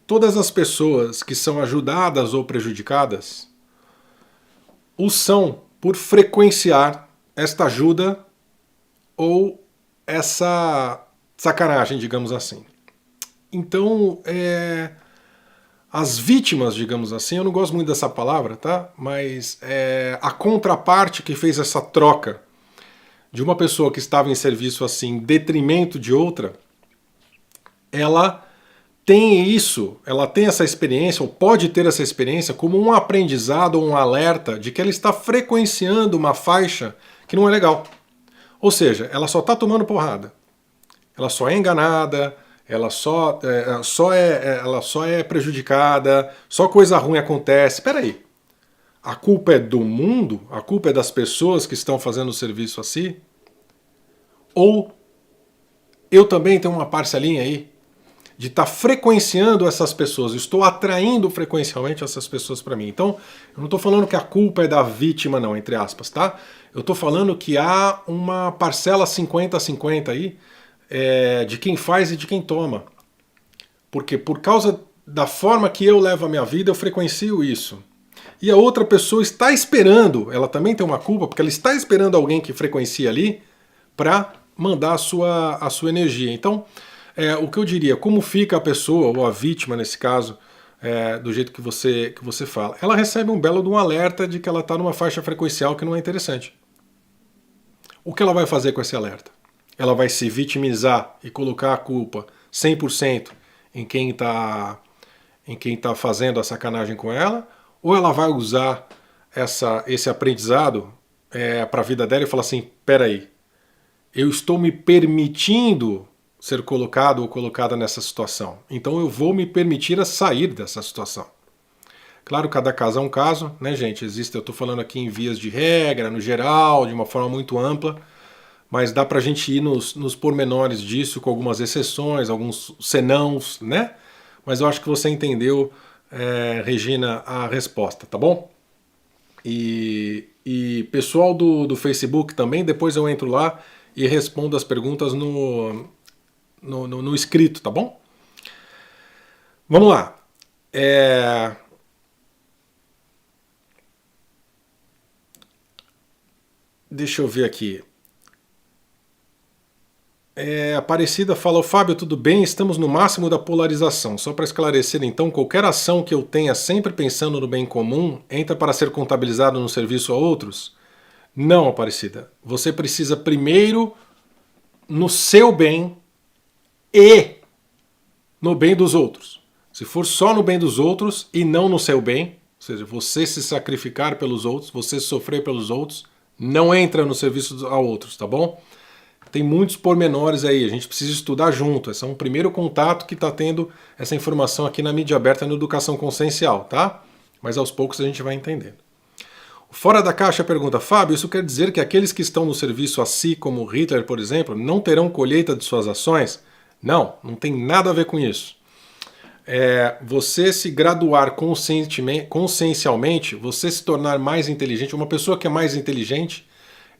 Todas as pessoas que são ajudadas ou prejudicadas o são por frequenciar esta ajuda ou essa sacanagem, digamos assim. Então, as vítimas, digamos assim, eu não gosto muito dessa palavra, tá? Mas a contraparte que fez essa troca de uma pessoa que estava em serviço assim, em detrimento de outra, ela tem isso, ela tem essa experiência, ou pode ter essa experiência como um aprendizado ou um alerta de que ela está frequenciando uma faixa que não é legal. Ou seja, ela só está tomando porrada. Ela só é enganada, ela só é prejudicada, só coisa ruim acontece. Espera aí. A culpa é do mundo? A culpa é das pessoas que estão fazendo o serviço a si? Ou eu também tenho uma parcelinha aí de estar frequenciando essas pessoas, estou atraindo frequencialmente essas pessoas para mim. Então, eu não estou falando que a culpa é da vítima não, entre aspas, tá? Eu estou falando que há uma parcela 50-50 aí de quem faz e de quem toma. Porque por causa da forma que eu levo a minha vida, eu frequencio isso. E a outra pessoa está esperando, ela também tem uma culpa, porque ela está esperando alguém que frequencia ali para mandar a sua energia. Então, o que eu diria, como fica a pessoa, ou a vítima nesse caso, do jeito que você fala? Ela recebe um belo de um alerta de que ela está numa faixa frequencial que não é interessante. O que ela vai fazer com esse alerta? Ela vai se vitimizar e colocar a culpa 100% em quem está fazendo a sacanagem com ela? Ou ela vai usar esse aprendizado para a vida dela e falar assim, peraí, eu estou me permitindo ser colocado ou colocada nessa situação. Então eu vou me permitir a sair dessa situação. Claro, cada caso é um caso, né, gente? Eu estou falando aqui em vias de regra, no geral, de uma forma muito ampla, mas dá pra gente ir nos pormenores disso, com algumas exceções, alguns senãos, né? Mas eu acho que você entendeu, Regina, a resposta, tá bom? E pessoal do Facebook também, depois eu entro lá e respondo as perguntas no escrito, tá bom? Vamos lá. Deixa eu ver aqui. Aparecida fala, Fábio, tudo bem? Estamos no máximo da polarização. Só para esclarecer, então, qualquer ação que eu tenha sempre pensando no bem comum entra para ser contabilizado no serviço a outros? Não, Aparecida. Você precisa primeiro no seu bem e no bem dos outros. Se for só no bem dos outros e não no seu bem, ou seja, você se sacrificar pelos outros, você sofrer pelos outros, não entra no serviço a outros, tá bom? Tem muitos pormenores aí, a gente precisa estudar junto. Esse é um primeiro contato que está tendo essa informação aqui na mídia aberta na Educação Consciencial, tá? Mas aos poucos a gente vai entendendo. O Fora da Caixa pergunta, Fábio, isso quer dizer que aqueles que estão no serviço a si, como Hitler, por exemplo, não terão colheita de suas ações? Não, não tem nada a ver com isso. Você se graduar consciencialmente, você se tornar mais inteligente, uma pessoa que é mais inteligente,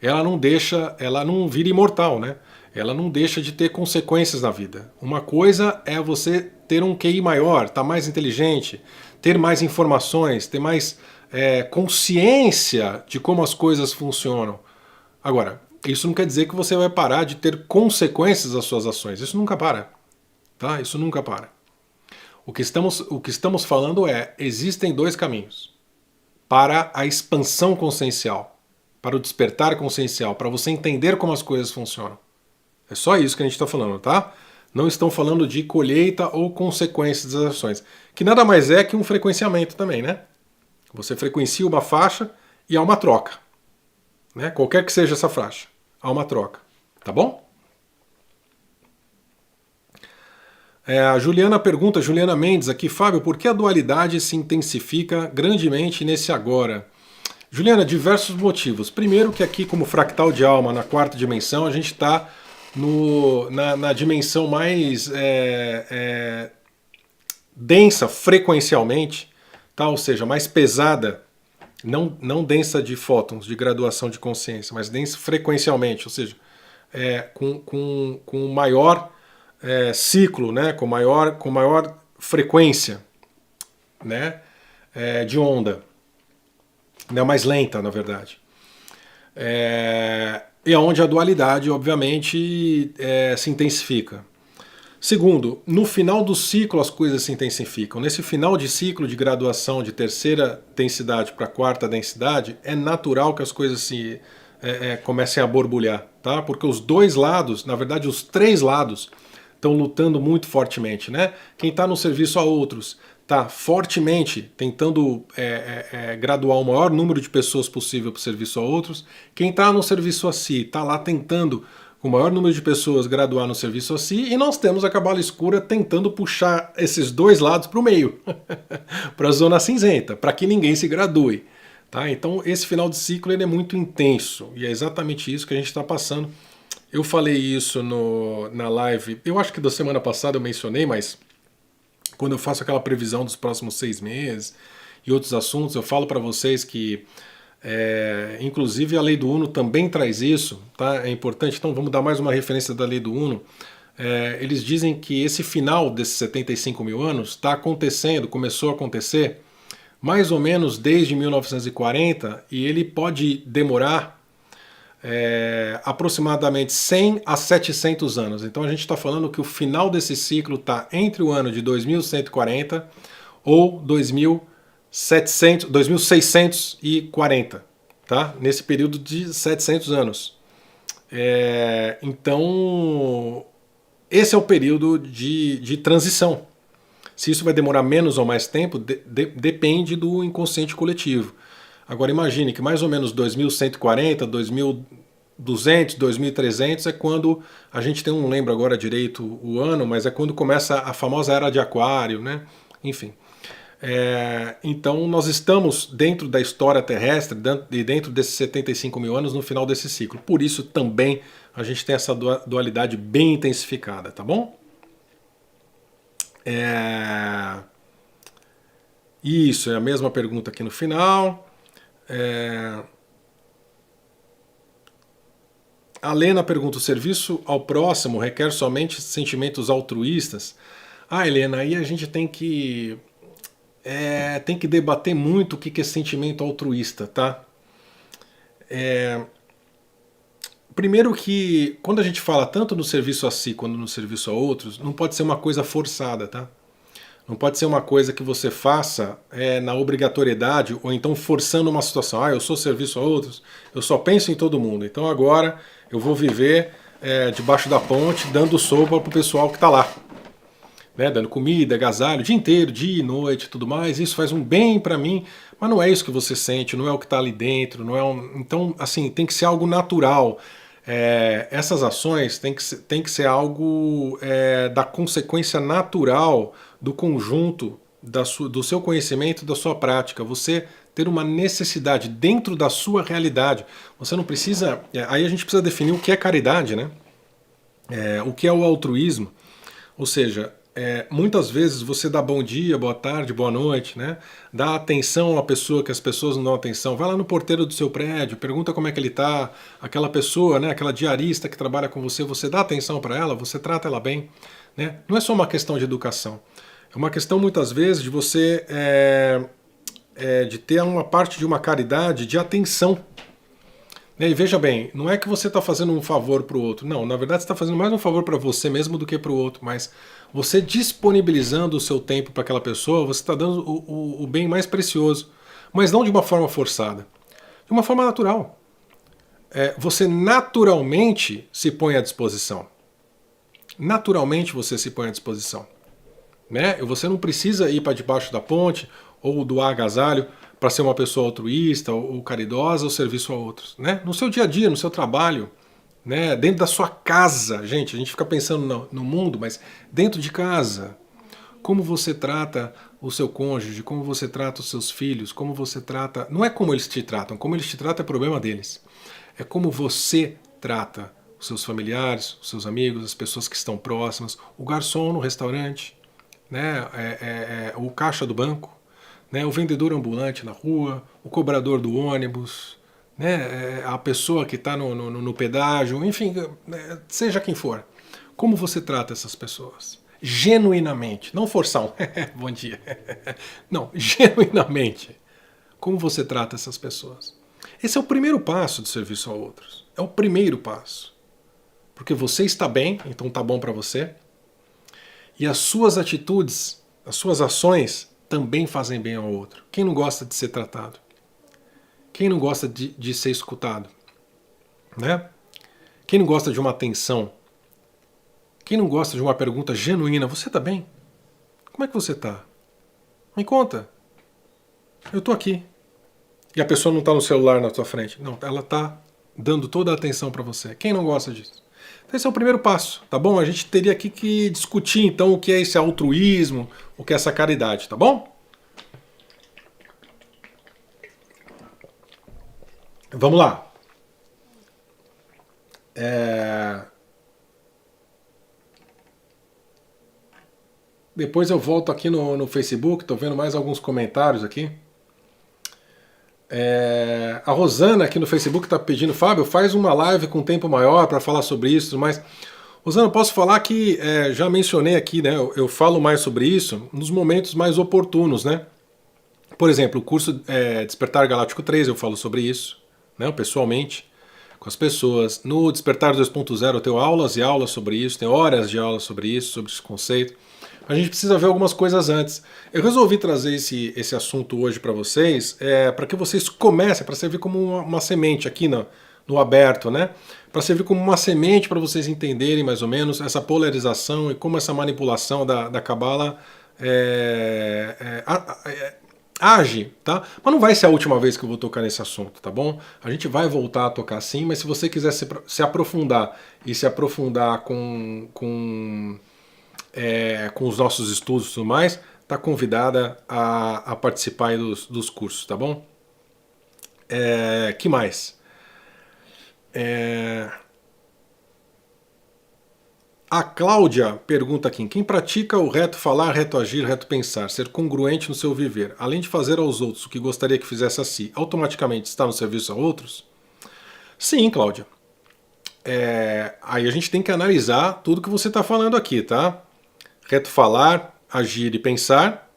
ela não vira imortal, né? Ela não deixa de ter consequências na vida. Uma coisa é você ter um QI maior, estar mais inteligente, ter mais informações, ter mais consciência de como as coisas funcionam. Agora, isso não quer dizer que você vai parar de ter consequências das suas ações. Isso nunca para. Tá? Isso nunca para. O que estamos falando existem dois caminhos para a expansão consciencial, para o despertar consciencial, para você entender como as coisas funcionam. É só isso que a gente está falando, tá? Não estão falando de colheita ou consequências das ações, que nada mais é que um frequenciamento também, né? Você frequencia uma faixa e há uma troca, né? Qualquer que seja essa faixa, há uma troca, tá bom? A Juliana pergunta, Juliana Mendes aqui, Fábio, por que a dualidade se intensifica grandemente nesse agora? Juliana, diversos motivos. Primeiro que aqui, como fractal de alma, na quarta dimensão, a gente está na dimensão mais densa frequencialmente, tá? Ou seja, mais pesada, não densa de fótons, de graduação de consciência, mas densa frequencialmente, ou seja, com maior ciclo, né? com maior frequência, né? De onda. Mais lenta, na verdade. E onde a dualidade, obviamente, se intensifica. Segundo, no final do ciclo as coisas se intensificam. Nesse final de ciclo de graduação de terceira densidade para quarta densidade, é natural que as coisas comecem a borbulhar, tá? Porque os dois lados, na verdade os três lados, estão lutando muito fortemente, né? Quem está no serviço a outros está fortemente tentando graduar o maior número de pessoas possível para o serviço a outros. Quem está no serviço a si está lá tentando o maior número de pessoas graduar no serviço a si, e nós temos a Cabala Escura tentando puxar esses dois lados para o meio, para a zona cinzenta, para que ninguém se gradue. Tá? Então esse final de ciclo ele é muito intenso, e é exatamente isso que a gente está passando. Eu falei isso na live, eu acho que da semana passada eu mencionei, mas quando eu faço aquela previsão dos próximos 6 meses e outros assuntos, eu falo para vocês que inclusive a lei do Uno também traz isso, tá? É importante, então vamos dar mais uma referência da lei do Uno. Eles dizem que esse final desses 75 mil anos está acontecendo, começou a acontecer mais ou menos desde 1940, e ele pode demorar aproximadamente 100 a 700 anos. Então a gente está falando que o final desse ciclo está entre o ano de 2140 ou 2640, tá? Nesse período de 700 anos. Então, esse é o período de transição. Se isso vai demorar menos ou mais tempo, depende do inconsciente coletivo. Agora imagine que mais ou menos 2140, 2.200, 2.300 é quando a gente tem, não lembro agora direito o ano, mas é quando começa a famosa era de Aquário, né? Enfim. Então nós estamos dentro da história terrestre e dentro desses 75 mil anos no final desse ciclo. Por isso também a gente tem essa dualidade bem intensificada, tá bom? Isso, é a mesma pergunta aqui no final. A Helena pergunta: o serviço ao próximo requer somente sentimentos altruístas? Helena, aí a gente tem que debater muito o que é sentimento altruísta, tá? Primeiro que quando a gente fala tanto no serviço a si quanto no serviço a outros, não pode ser uma coisa forçada, tá? Não pode ser uma coisa que você faça na obrigatoriedade ou então forçando uma situação. Eu sou serviço a outros, eu só penso em todo mundo. Então agora eu vou viver debaixo da ponte dando sopa pro pessoal que está lá. Né, dando comida, agasalho, o dia inteiro, dia e noite, tudo mais. Isso faz um bem para mim, mas não é isso que você sente, não é o que está ali dentro, não é então, assim, tem que ser algo natural. Essas ações tem que ser algo da consequência natural do conjunto do seu conhecimento, da sua prática. Você ter uma necessidade dentro da sua realidade. Você não precisa. Aí a gente precisa definir o que é caridade, né? O que é o altruísmo. Ou seja, muitas vezes você dá bom dia, boa tarde, boa noite, né? Dá atenção à pessoa que as pessoas não dão atenção. Vai lá no porteiro do seu prédio, pergunta como é que ele tá. Aquela pessoa, né? Aquela diarista que trabalha com você, você dá atenção para ela, você trata ela bem, né? Não é só uma questão de educação. É uma questão muitas vezes de você de ter uma parte de uma caridade de atenção. E veja bem, não é que você está fazendo um favor para o outro. Não, na verdade você está fazendo mais um favor para você mesmo do que para o outro. Mas você disponibilizando o seu tempo para aquela pessoa, você está dando o bem mais precioso. Mas não de uma forma forçada. De uma forma natural. Você naturalmente se põe à disposição. Naturalmente você se põe à disposição. Né? Você não precisa ir para debaixo da ponte ou doar agasalho para ser uma pessoa altruísta ou caridosa ou serviço a outros. Né? No seu dia a dia, no seu trabalho, né? Dentro da sua casa. Gente, a gente fica pensando no mundo, mas dentro de casa. Como você trata o seu cônjuge, como você trata os seus filhos, como você trata... Não é como eles te tratam, como eles te tratam é problema deles. É como você trata os seus familiares, os seus amigos, as pessoas que estão próximas, o garçom no restaurante, né? O caixa do banco, né? O vendedor ambulante na rua, o cobrador do ônibus, né? A pessoa que está no pedágio, enfim, seja quem for. Como você trata essas pessoas? Genuinamente, não forçar um bom dia. Não, genuinamente. Como você trata essas pessoas? Esse é o primeiro passo do serviço a outros. É o primeiro passo. Porque você está bem, então está bom para você. E as suas atitudes, as suas ações também fazem bem ao outro. Quem não gosta de ser tratado? Quem não gosta de ser escutado? Né? Quem não gosta de uma atenção? Quem não gosta de uma pergunta genuína? Você está bem? Como é que você está? Me conta. Eu estou aqui. E a pessoa não está no celular na tua frente. Não, ela está dando toda a atenção para você. Quem não gosta disso? Então esse é o primeiro passo, tá bom? A gente teria aqui que discutir então o que é esse altruísmo, o que é essa caridade, tá bom? Vamos lá. Depois eu volto aqui no Facebook, estou vendo mais alguns comentários aqui. A Rosana aqui no Facebook está pedindo: Fábio, faz uma live com tempo maior para falar sobre isso, mas Rosana, posso falar que já mencionei aqui, né? Eu falo mais sobre isso nos momentos mais oportunos, né? Por exemplo, o curso Despertar Galáctico 3 eu falo sobre isso, né? Pessoalmente, com as pessoas. No Despertar 2.0 eu tenho aulas e aulas sobre isso, tenho horas de aulas sobre isso, sobre esse conceito. A gente precisa ver algumas coisas antes. Eu resolvi trazer esse assunto hoje para vocês, para que vocês comecem, para servir como uma semente aqui no aberto, né? Para servir como uma semente para vocês entenderem mais ou menos essa polarização e como essa manipulação da Cabala age, tá? Mas não vai ser a última vez que eu vou tocar nesse assunto, tá bom? A gente vai voltar a tocar sim, mas se você quiser se aprofundar e se aprofundar com os nossos estudos e tudo mais, tá convidada a participar aí dos cursos, tá bom? Que mais? A Cláudia pergunta aqui: quem pratica o reto falar, reto agir, reto pensar, ser congruente no seu viver, além de fazer aos outros o que gostaria que fizesse a si, automaticamente está no serviço a outros? Sim, Cláudia. Aí a gente tem que analisar tudo que você está falando aqui, tá? Reto falar, agir e pensar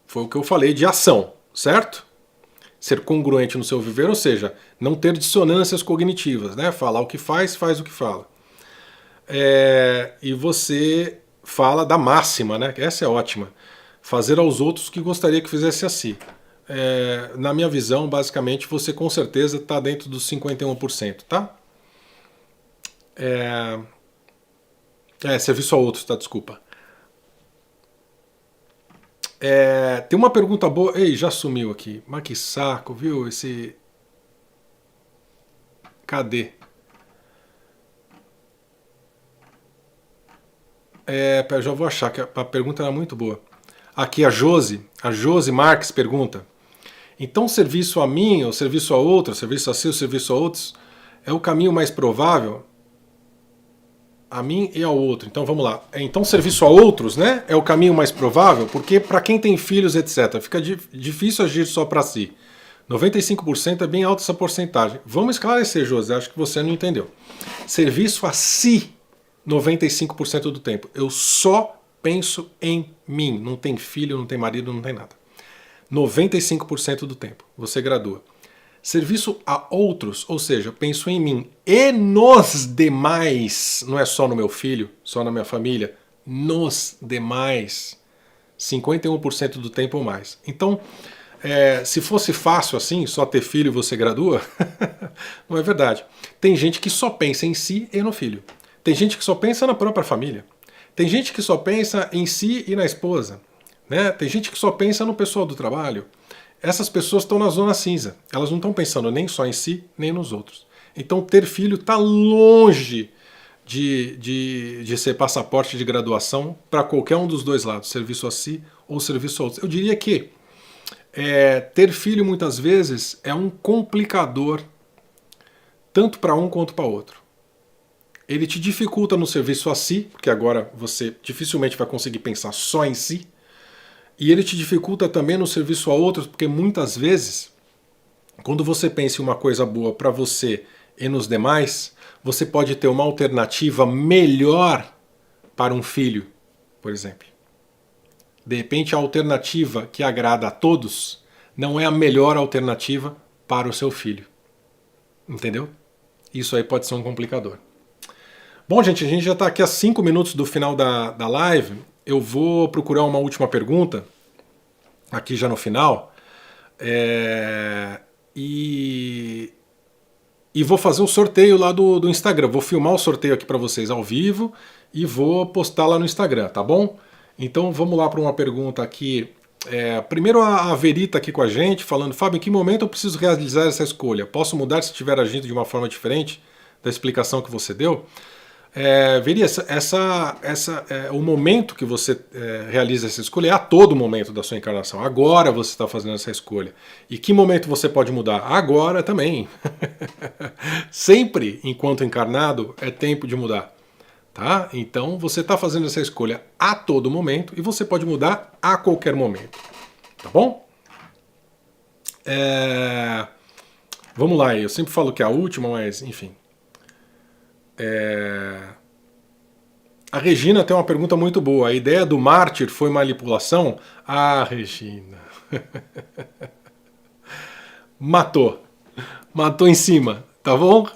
foi o que eu falei de ação, certo? Ser congruente no seu viver, ou seja, não ter dissonâncias cognitivas, né? Falar o que faz, faz o que fala. E você fala da máxima, né? Essa é ótima. Fazer aos outros o que gostaria que fizesse a si. Na minha visão, basicamente, você com certeza está dentro dos 51%, tá? Serviço a outros, tá? Desculpa. Tem uma pergunta boa. Ei, já sumiu aqui. Mas que saco, viu? Cadê? Eu já vou achar, que a pergunta era muito boa. Aqui a Josi Marques pergunta: então serviço a mim, ou serviço a outro, serviço a si, ou serviço a outros, é o caminho mais provável? A mim e ao outro. Então vamos lá. Então serviço a outros, né? É o caminho mais provável, porque para quem tem filhos, etc., fica difícil agir só para si. 95% é bem alta essa porcentagem. Vamos esclarecer, José, acho que você não entendeu. Serviço a si, 95% do tempo. Eu só penso em mim. Não tem filho, não tem marido, não tem nada. 95% do tempo. Você gradua. Serviço a outros, ou seja, penso em mim e nos demais, não é só no meu filho, só na minha família, nos demais, 51% do tempo ou mais. Então, se fosse fácil assim, só ter filho e você gradua, não é verdade. Tem gente que só pensa em si e no filho. Tem gente que só pensa na própria família. Tem gente que só pensa em si e na esposa. Né? Tem gente que só pensa no pessoal do trabalho. Essas pessoas estão na zona cinza. Elas não estão pensando nem só em si, nem nos outros. Então ter filho está longe de ser passaporte de graduação para qualquer um dos dois lados, serviço a si ou serviço a outros. Eu diria que ter filho muitas vezes é um complicador tanto para um quanto para outro. Ele te dificulta no serviço a si, porque agora você dificilmente vai conseguir pensar só em si. E ele te dificulta também no serviço a outros, porque muitas vezes, quando você pensa em uma coisa boa para você e nos demais, você pode ter uma alternativa melhor para um filho, por exemplo. De repente, a alternativa que agrada a todos não é a melhor alternativa para o seu filho. Entendeu? Isso aí pode ser um complicador. Bom, gente, a gente já está aqui a 5 minutos do final da live. Eu vou procurar uma última pergunta, aqui já no final, e vou fazer um sorteio lá do Instagram. Vou filmar o sorteio aqui para vocês ao vivo e vou postar lá no Instagram, tá bom? Então vamos lá para uma pergunta aqui. Primeiro a Verita aqui com a gente, falando: Fábio, em que momento eu preciso realizar essa escolha? Posso mudar se estiver agindo de uma forma diferente da explicação que você deu? Veria, o momento que você realiza essa escolha é a todo momento da sua encarnação. Agora você está fazendo essa escolha. E que momento você pode mudar? Agora também. Sempre, enquanto encarnado, é tempo de mudar. Tá? Então você está fazendo essa escolha a todo momento e você pode mudar a qualquer momento. Tá bom? Vamos lá, eu sempre falo que é a última, mas enfim. A Regina tem uma pergunta muito boa. A ideia do mártir foi manipulação? Ah, Regina. Matou em cima, tá bom?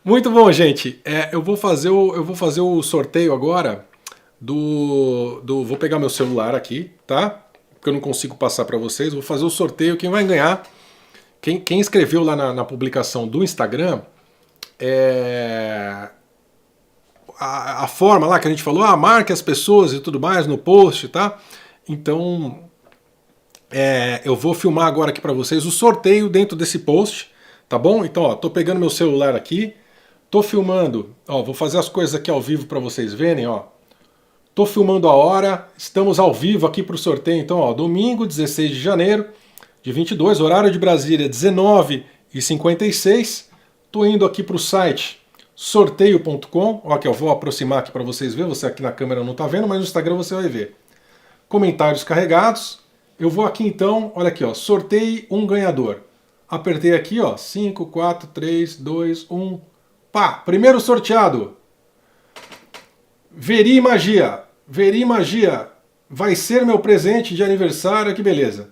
Muito bom, gente. Eu vou fazer o sorteio agora vou pegar meu celular aqui, tá? Porque eu não consigo passar para vocês. Vou fazer o sorteio. Quem vai ganhar? Quem escreveu lá na publicação do Instagram, a forma lá que a gente falou, marque as pessoas e tudo mais no post, tá? Então eu vou filmar agora aqui para vocês o sorteio dentro desse post, tá bom? Então, ó, tô pegando meu celular aqui, tô filmando, ó, vou fazer as coisas aqui ao vivo para vocês verem, ó. Tô filmando a hora, estamos ao vivo aqui para o sorteio, então, ó, domingo, 16 de janeiro de 22, horário de Brasília, 19h56. Tô indo aqui para o site sorteio.com, ó, que eu vou aproximar aqui para vocês verem, você aqui na câmera não tá vendo, mas no Instagram você vai ver. Comentários carregados, eu vou aqui então, olha aqui, ó, sorteie um ganhador. Apertei aqui, ó, 5, 4, 3, 2, 1, pá, primeiro sorteado. Veri Magia, Veri Magia, vai ser meu presente de aniversário, que beleza.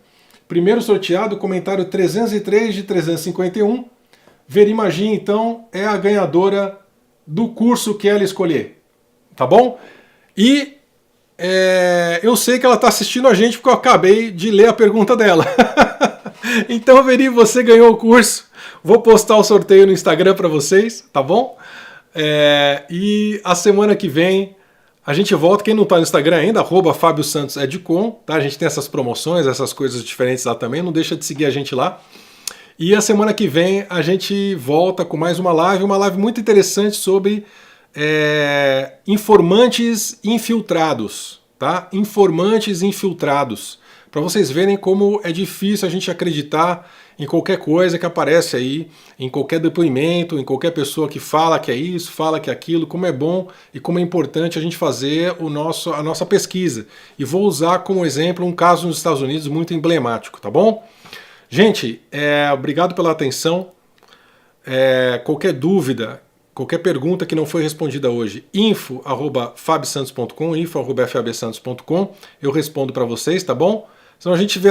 Primeiro sorteado, comentário 303 de 351. Veri Magia, então, é a ganhadora do curso que ela escolher, tá bom? E eu sei que ela está assistindo a gente porque eu acabei de ler a pergunta dela. Então, Veri, você ganhou o curso. Vou postar o sorteio no Instagram para vocês, tá bom? E a semana que vem a gente volta. Quem não está no Instagram ainda, @FábioSantosEdcom, tá? A gente tem essas promoções, essas coisas diferentes lá também. Não deixa de seguir a gente lá. E a semana que vem a gente volta com mais uma live muito interessante sobre informantes infiltrados, tá? Informantes infiltrados. Para vocês verem como é difícil a gente acreditar em qualquer coisa que aparece aí, em qualquer depoimento, em qualquer pessoa que fala que é isso, fala que é aquilo, como é bom e como é importante a gente fazer a nossa pesquisa. E vou usar como exemplo um caso nos Estados Unidos muito emblemático, tá bom? Gente, obrigado pela atenção. Qualquer dúvida, qualquer pergunta que não foi respondida hoje, info@fabsantos.com, info@fabsantos.com, eu respondo para vocês, tá bom? Senão a gente vê